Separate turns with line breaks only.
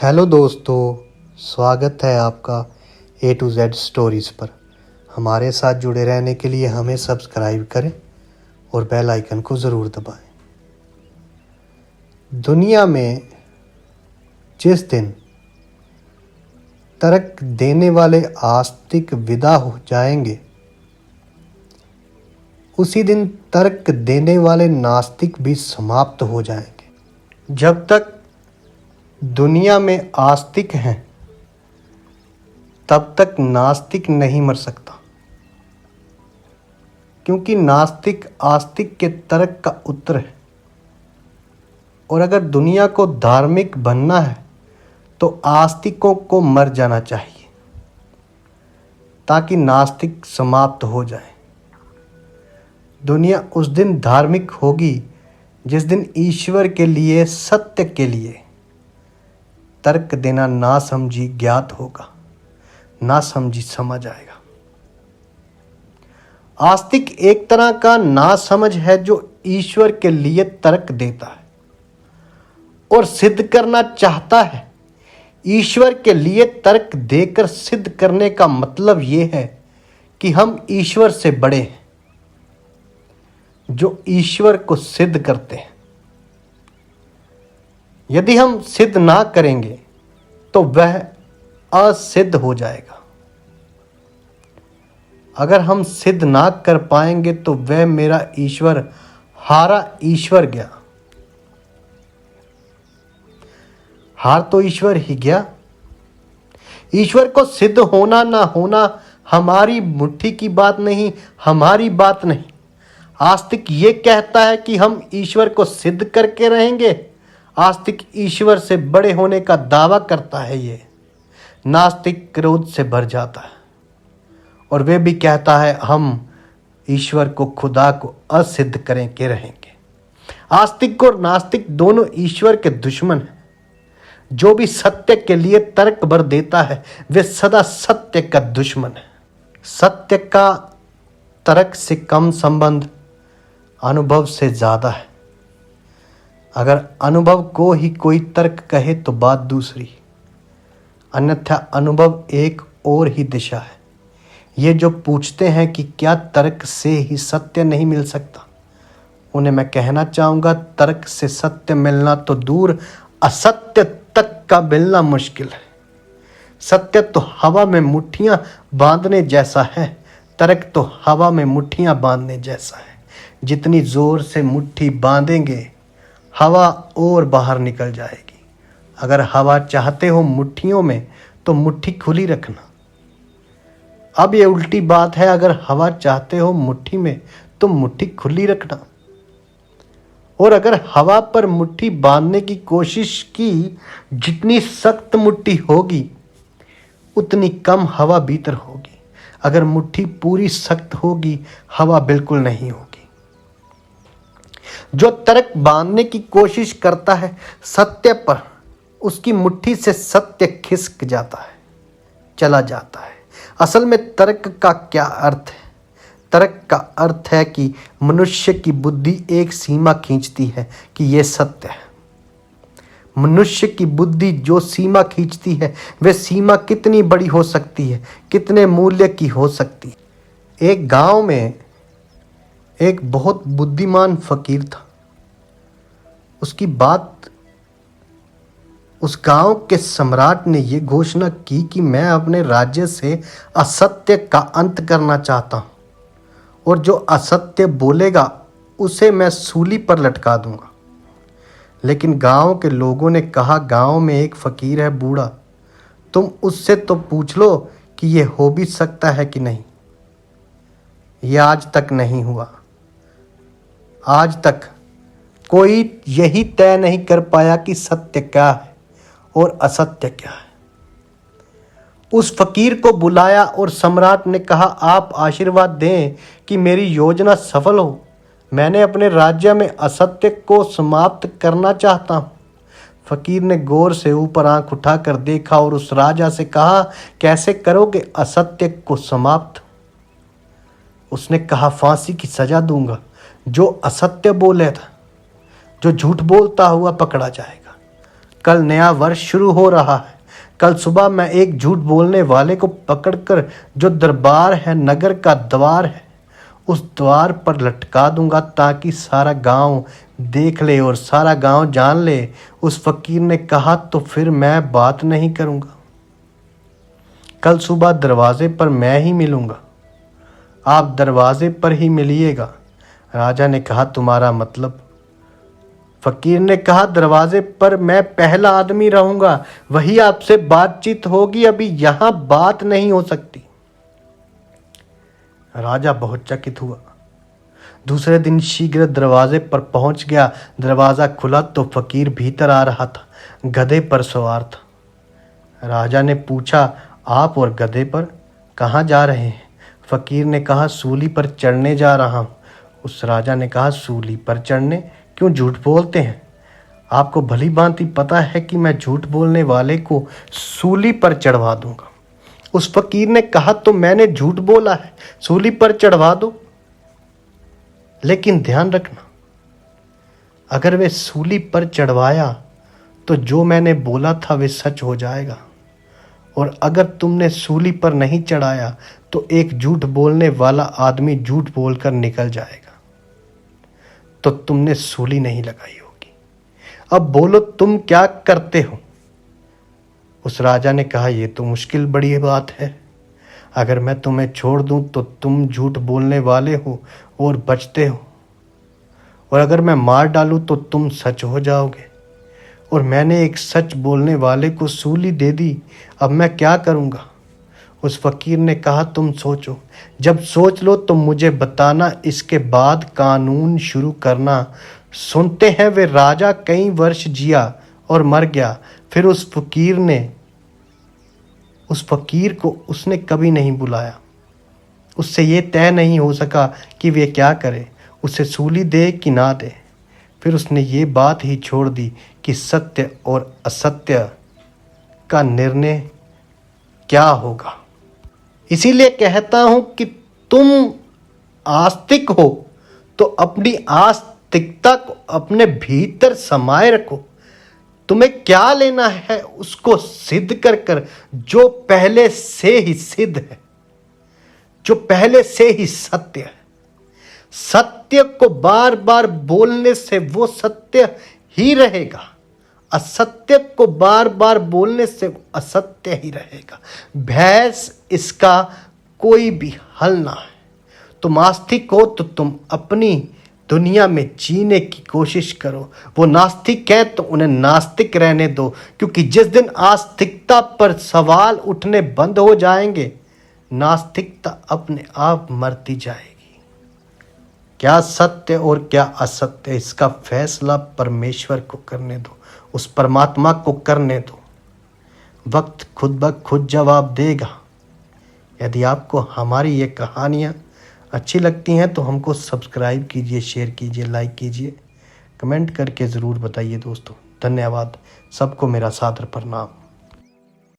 Hello दोस्तों, स्वागत है आपका A to Z स्टोरीज़ पर। हमारे साथ जुड़े रहने के लिए हमें सब्सक्राइब करें और बेल आइकन को ज़रूर दबाएं। दुनिया में जिस दिन तर्क देने वाले आस्तिक विदा हो जाएंगे, उसी दिन तर्क देने वाले नास्तिक भी समाप्त हो जाएंगे। जब तक दुनिया में आस्तिक हैं, तब तक नास्तिक नहीं मर सकता, क्योंकि नास्तिक आस्तिक के तर्क का उत्तर है। और अगर दुनिया को धार्मिक बनना है तो आस्तिकों को मर जाना चाहिए, ताकि नास्तिक समाप्त हो जाए। दुनिया उस दिन धार्मिक होगी जिस दिन ईश्वर के लिए, सत्य के लिए तर्क देना ना समझी ज्ञात होगा, ना समझी समझ आएगा। आस्तिक एक तरह का ना समझ है जो ईश्वर के लिए तर्क देता है और सिद्ध करना चाहता है। ईश्वर के लिए तर्क देकर सिद्ध करने का मतलब यह है कि हम ईश्वर से बड़े हैं, जो ईश्वर को सिद्ध करते हैं। यदि हम सिद्ध ना करेंगे तो वह असिद्ध हो जाएगा। अगर हम सिद्ध ना कर पाएंगे तो वह मेरा ईश्वर हारा ईश्वर गया। हार तो ईश्वर ही गया। ईश्वर को सिद्ध होना ना होना हमारी मुट्ठी की बात नहीं, हमारी बात नहीं। आस्तिक ये कहता है कि हम ईश्वर को सिद्ध करके रहेंगे। आस्तिक ईश्वर से बड़े होने का दावा करता है। ये नास्तिक क्रोध से भर जाता है और वे भी कहता है हम ईश्वर को, खुदा को असिद्ध करें के रहेंगे। आस्तिक और नास्तिक दोनों ईश्वर के दुश्मन हैं। जो भी सत्य के लिए तर्क भर देता है वे सदा सत्य का दुश्मन है। सत्य का तर्क से कम संबंध अनुभव से ज्यादा है। अगर अनुभव को ही कोई तर्क कहे तो बात दूसरी, अन्यथा अनुभव एक और ही दिशा है। ये जो पूछते हैं कि क्या तर्क से ही सत्य नहीं मिल सकता, उन्हें मैं कहना चाहूँगा, तर्क से सत्य मिलना तो दूर, असत्य तक का मिलना मुश्किल है। सत्य तो हवा में मुट्ठियाँ बांधने जैसा है, तर्क तो हवा में मुट्ठियाँ बांधने जैसा है। जितनी जोर से मुट्ठी बांधेंगे हवा और बाहर निकल जाएगी। अगर हवा चाहते हो मुट्ठियों में तो मुट्ठी खुली रखना। अब ये उल्टी बात है, अगर हवा चाहते हो मुट्ठी में तो मुट्ठी खुली रखना। और अगर हवा पर मुट्ठी बांधने की कोशिश की, जितनी सख्त मुट्ठी होगी उतनी कम हवा भीतर होगी। अगर मुट्ठी पूरी सख्त होगी, हवा बिल्कुल नहीं होगी। जो तर्क बांधने की कोशिश करता है सत्य पर, उसकी मुट्ठी से सत्य खिसक जाता है, चला जाता है। असल में तर्क का क्या अर्थ है? तर्क का अर्थ है कि मनुष्य की बुद्धि एक सीमा खींचती है कि यह सत्य है। मनुष्य की बुद्धि जो सीमा खींचती है, वह सीमा कितनी बड़ी हो सकती है, कितने मूल्य की हो सकती है। एक गांव में एक बहुत बुद्धिमान फकीर था। उसकी बात उस गांव के सम्राट ने यह घोषणा की कि मैं अपने राज्य से असत्य का अंत करना चाहता हूं, और जो असत्य बोलेगा उसे मैं सूली पर लटका दूंगा। लेकिन गांव के लोगों ने कहा, गांव में एक फकीर है बूढ़ा, तुम उससे तो पूछ लो कि यह हो भी सकता है कि नहीं। यह आज तक नहीं हुआ। आज तक कोई यही तय नहीं कर पाया कि सत्य क्या है और असत्य क्या है। उस फकीर को बुलाया और सम्राट ने कहा, आप आशीर्वाद दें कि मेरी योजना सफल हो। मैंने अपने राज्य में असत्य को समाप्त करना चाहता हूँ। फकीर ने गौर से ऊपर आंख उठाकर देखा और उस राजा से कहा, कैसे करोगे असत्य को समाप्त? उसने कहा, फांसी की सजा दूंगा। जो असत्य बोले था, जो झूठ बोलता हुआ पकड़ा जाएगा। कल नया वर्ष शुरू हो रहा है। कल सुबह मैं एक झूठ बोलने वाले को पकड़कर जो दरबार है, नगर का द्वार है, उस द्वार पर लटका दूंगा ताकि सारा गांव देख ले और सारा गांव जान ले। उस फकीर ने कहा, तो फिर मैं बात नहीं करूंगा। कल सुबह दरवाजे पर मैं ही मिलूंगा, आप दरवाजे पर ही मिलिएगा। राजा ने कहा, तुम्हारा मतलब? फकीर ने कहा, दरवाजे पर मैं पहला आदमी रहूंगा, वही आपसे बातचीत होगी, अभी यहां बात नहीं हो सकती। राजा बहुत चकित हुआ। दूसरे दिन शीघ्र दरवाजे पर पहुंच गया। दरवाजा खुला तो फकीर भीतर आ रहा था, गधे पर सवार था। राजा ने पूछा, आप और गधे पर कहाँ जा रहे हैं? फकीर ने कहा, सूली पर चढ़ने जा रहा हूँ। उस राजा ने कहा, सूली पर चढ़ने? क्यों झूठ बोलते हैं? आपको भली भांति पता है कि मैं झूठ बोलने वाले को सूली पर चढ़वा दूंगा। उस फकीर ने कहा, तो मैंने झूठ बोला है, सूली पर चढ़वा दो। लेकिन ध्यान रखना, अगर वे सूली पर चढ़वाया तो जो मैंने बोला था वे सच हो जाएगा, और अगर तुमने सूली पर नहीं चढ़ाया तो एक झूठ बोलने वाला आदमी झूठ बोलकर निकल जाएगा, तो तुमने सूली नहीं लगाई होगी। अब बोलो, तुम क्या करते हो? उस राजा ने कहा, यह तो मुश्किल बड़ी बात है। अगर मैं तुम्हें छोड़ दूं तो तुम झूठ बोलने वाले हो और बचते हो, और अगर मैं मार डालूं तो तुम सच हो जाओगे, और मैंने एक सच बोलने वाले को सूली दे दी। अब मैं क्या करूंगा? उस फकीर ने कहा, तुम सोचो, जब सोच लो तो मुझे बताना, इसके बाद कानून शुरू करना। सुनते हैं वे राजा कई वर्ष जिया और मर गया। फिर उस फकीर को उसने कभी नहीं बुलाया। उससे ये तय नहीं हो सका कि वे क्या करे, उसे सूली दे कि ना दे। फिर उसने ये बात ही छोड़ दी कि सत्य और असत्य का निर्णय क्या होगा। इसीलिए कहता हूं कि तुम आस्तिक हो तो अपनी आस्तिकता को अपने भीतर समाये रखो। तुम्हें क्या लेना है उसको सिद्ध कर कर, जो पहले से ही सिद्ध है, जो पहले से ही सत्य है। सत्य को बार बार बोलने से वो सत्य ही रहेगा, असत्य को बार बार बोलने से असत्य ही रहेगा। बहस इसका कोई भी हल ना है। तुम आस्तिक हो तो तुम अपनी दुनिया में जीने की कोशिश करो। वो नास्तिक है तो उन्हें नास्तिक रहने दो, क्योंकि जिस दिन आस्तिकता पर सवाल उठने बंद हो जाएंगे, नास्तिकता अपने आप मरती जाएगी। क्या सत्य और क्या असत्य, इसका फैसला परमेश्वर को करने दो, उस परमात्मा को करने दो। वक्त खुद ब खुद जवाब देगा। यदि आपको हमारी ये कहानियाँ अच्छी लगती हैं तो हमको सब्सक्राइब कीजिए, शेयर कीजिए, लाइक कीजिए, कमेंट करके ज़रूर बताइए दोस्तों। धन्यवाद। सबको मेरा सादर प्रणाम।